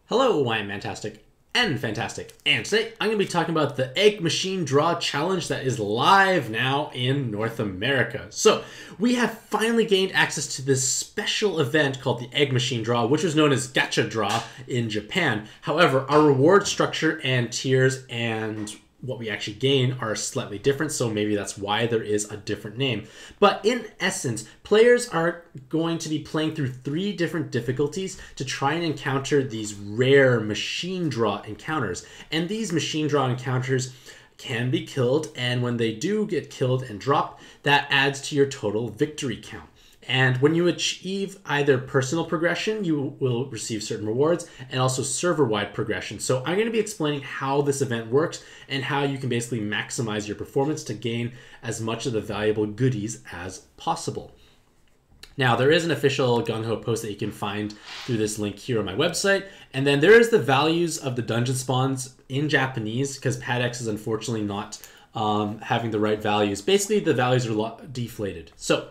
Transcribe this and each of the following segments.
Hello, I am Mantastic and Fantastic, and today I'm going to be talking about the Egg Machine Draw Challenge that is live now in North America. So, we have finally gained access to this special event called the Egg Machine Draw, which was known as Gacha Draw in Japan. However, our reward structure and tiers and what we actually gain are slightly different, so maybe that's why there is a different name. But in essence, players are going to be playing through 3 different difficulties to try and encounter these rare machine draw encounters. And these machine draw encounters can be killed, and when they do get killed and drop, that adds to your total victory count. And when you achieve either personal progression, you will receive certain rewards, and also server-wide progression. So I'm going to be explaining how this event works and how you can basically maximize your performance to gain as much of the valuable goodies as possible. Now, there is an official gung-ho post that you can find through this link here on my website. And then there is the values of the dungeon spawns in Japanese, because PADX is unfortunately not having the right values. Basically, the values are deflated. So,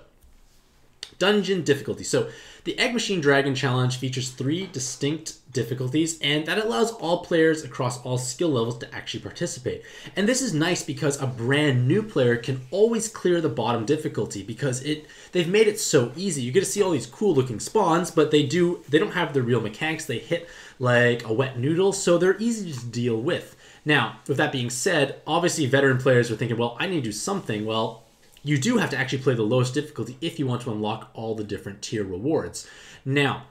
dungeon difficulty. So the Egg Machine Dragon Challenge features 3 distinct difficulties, and that allows all players across all skill levels to actually participate. And this is nice because a brand new player can always clear the bottom difficulty because they've made it so easy. You get to see all these cool looking spawns, but they don't have the real mechanics. They hit like a wet noodle, so they're easy to deal with. Now, with that being said, obviously veteran players are thinking, well, I need to do something. Well, you do have to actually play the lowest difficulty if you want to unlock all the different tier rewards. Now,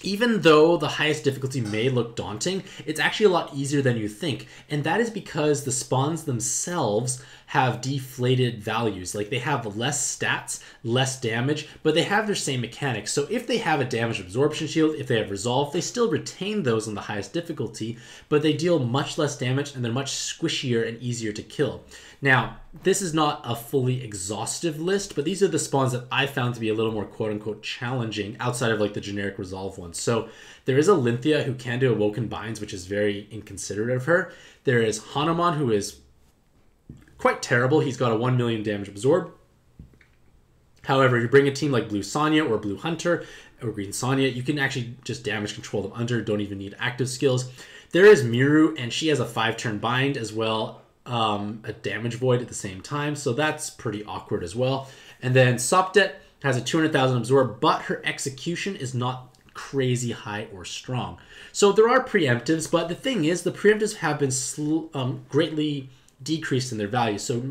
even though the highest difficulty may look daunting, it's actually a lot easier than you think. And that is because the spawns themselves have deflated values. Like, they have less stats, less damage, but they have their same mechanics. So if they have a damage absorption shield, if they have resolve, they still retain those on the highest difficulty, but they deal much less damage and they're much squishier and easier to kill. Now, this is not a fully exhaustive list, but these are the spawns that I found to be a little more quote-unquote challenging outside of like the generic resolve ones. So there is a Lynthia who can do Awoken Binds, which is very inconsiderate of her. There is Hanuman, who is quite terrible. He's got a 1 million damage absorb. However, if you bring a team like Blue Sonya or Blue Hunter or Green Sonya, you can actually just damage control them under, don't even need active skills. There is Miru, and she has a 5-turn bind as well. A damage void at the same time, so that's pretty awkward as well. And then Sopdet has a 200,000 absorb, but her execution is not crazy high or strong. So there are preemptives, but the thing is, the preemptives have been greatly decreased in their value. So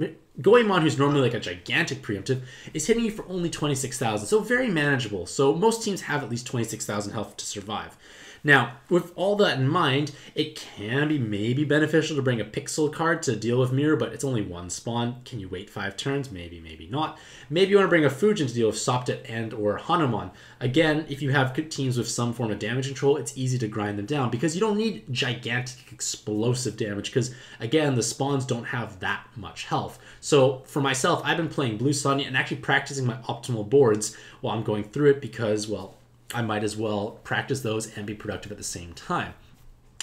Goemon, who's normally like a gigantic preemptive, is hitting you for only 26,000, so very manageable. So most teams have at least 26,000 health to survive. Now, with all that in mind, it can be maybe beneficial to bring a pixel card to deal with Mirror, but it's only 1 spawn. Can you wait 5 turns? Maybe, maybe not. Maybe you want to bring a Fujin to deal with Sopdet and or Hanuman. Again, if you have good teams with some form of damage control, it's easy to grind them down because you don't need gigantic explosive damage because, again, the spawns don't have that much health. So for myself, I've been playing Blue Sonya and actually practicing my optimal boards while I'm going through it because, well, I might as well practice those and be productive at the same time.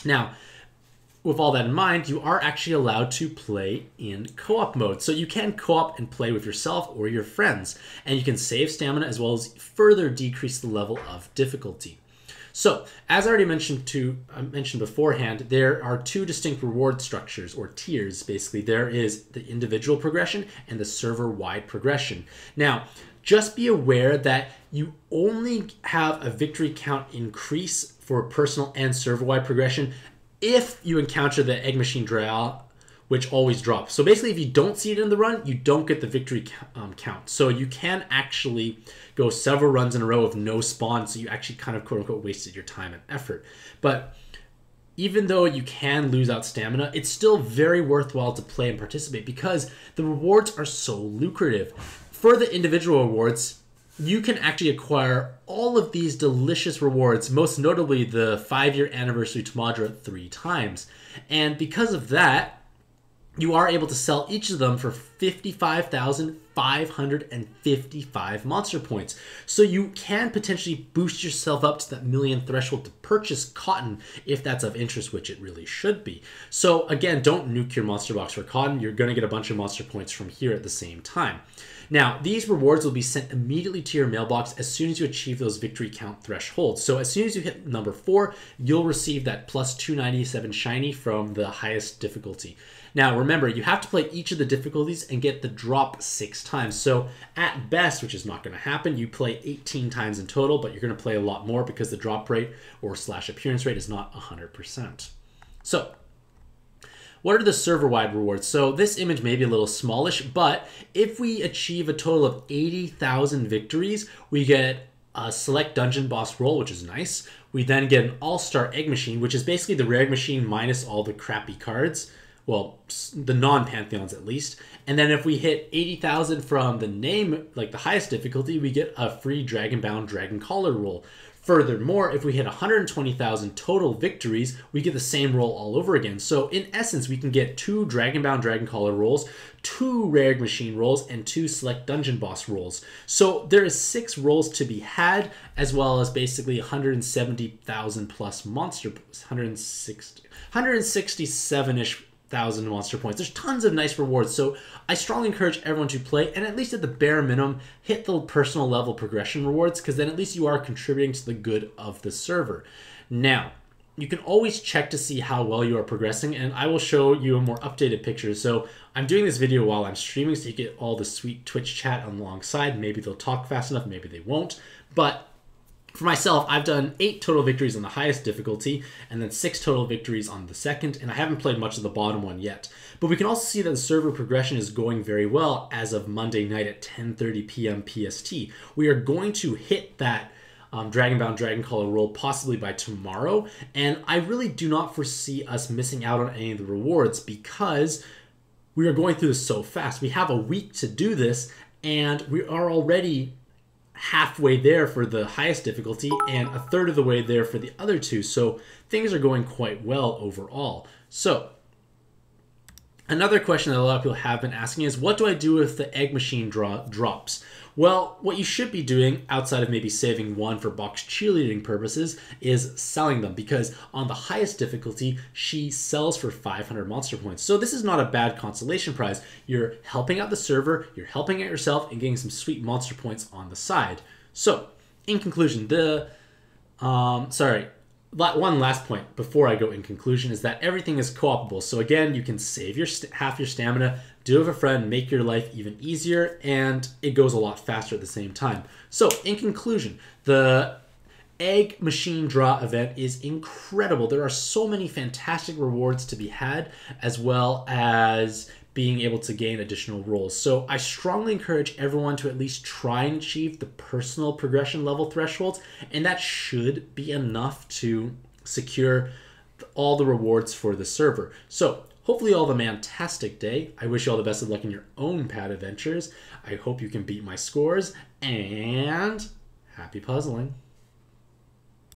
Now, with all that in mind, you are actually allowed to play in co-op mode. So you can co-op and play with yourself or your friends, and you can save stamina as well as further decrease the level of difficulty. So, as I already mentioned beforehand, there are 2 distinct reward structures, or tiers, basically. There is the individual progression and the server-wide progression. Now, just be aware that you only have a victory count increase for personal and server-wide progression if you encounter the Egg Machine Draw, which always drops. So basically, if you don't see it in the run, you don't get the victory count. So you can actually go several runs in a row of no spawn, so you actually kind of quote-unquote wasted your time and effort. But even though you can lose out stamina, it's still very worthwhile to play and participate because the rewards are so lucrative. For the individual rewards, you can actually acquire all of these delicious rewards, most notably the 5-year anniversary MachineDra 3 times. And because of that, you are able to sell each of them for 55,555 monster points. So you can potentially boost yourself up to that 1 million threshold to purchase cotton if that's of interest, which it really should be. So again, don't nuke your monster box for cotton. You're going to get a bunch of monster points from here at the same time. Now, these rewards will be sent immediately to your mailbox as soon as you achieve those victory count thresholds. So as soon as you hit number 4, you'll receive that plus 297 shiny from the highest difficulty. Now, remember, you have to play each of the difficulties and get the drop 6 times. So at best, which is not going to happen, you play 18 times in total, but you're going to play a lot more because the drop rate or / appearance rate is not 100%. So what are the server-wide rewards? So this image may be a little smallish, but if we achieve a total of 80,000 victories, we get a select dungeon boss roll, which is nice. We then get an all-star egg machine, which is basically the rare egg machine minus all the crappy cards. Well, the non-Pantheons at least. And then if we hit 80,000 from the name, like the highest difficulty, we get a free Dragon-bound Dragon Collar roll. Furthermore, if we hit 120,000 total victories, we get the same roll all over again. So in essence, we can get 2 Dragon-bound Dragon Collar rolls, 2 Rare Egg Machine rolls, and 2 Select Dungeon Boss rolls. So there is 6 rolls to be had, as well as basically 170,000 plus monster, 167-ish thousand monster points. There's tons of nice rewards, so I strongly encourage everyone to play and at least at the bare minimum hit the personal level progression rewards, because then at least you are contributing to the good of the server. Now, you can always check to see how well you are progressing, and I will show you a more updated picture. So I'm doing this video while I'm streaming, so you get all the sweet Twitch chat alongside. Maybe they'll talk fast enough, maybe they won't, but for myself, I've done 8 total victories on the highest difficulty, and then 6 total victories on the second, and I haven't played much of the bottom one yet. But we can also see that the server progression is going very well as of Monday night at 10:30 p.m. PST. We are going to hit that Dragon-bound Dragon Collar roll possibly by tomorrow, and I really do not foresee us missing out on any of the rewards because we are going through this so fast. We have a week to do this, and we are already halfway there for the highest difficulty and a third of the way there for the other 2. So things are going quite well overall. So another question that a lot of people have been asking is, what do I do if the egg machine drops? Well, what you should be doing, outside of maybe saving 1 for box cheerleading purposes, is selling them, because on the highest difficulty, she sells for 500 monster points. So this is not a bad consolation prize. You're helping out the server, you're helping out yourself, and getting some sweet monster points on the side. So, in conclusion, one last point before I go in conclusion is that everything is co-opable. So again, you can save your half your stamina, do it with a friend, make your life even easier, and it goes a lot faster at the same time. So in conclusion, the Egg MachineDra event is incredible. There are so many fantastic rewards to be had, as well as being able to gain additional rolls. So I strongly encourage everyone to at least try and achieve the personal progression level thresholds, and that should be enough to secure all the rewards for the server. So hopefully all the Mantastic day. I wish you all the best of luck in your own pad adventures. I hope you can beat my scores, and happy puzzling.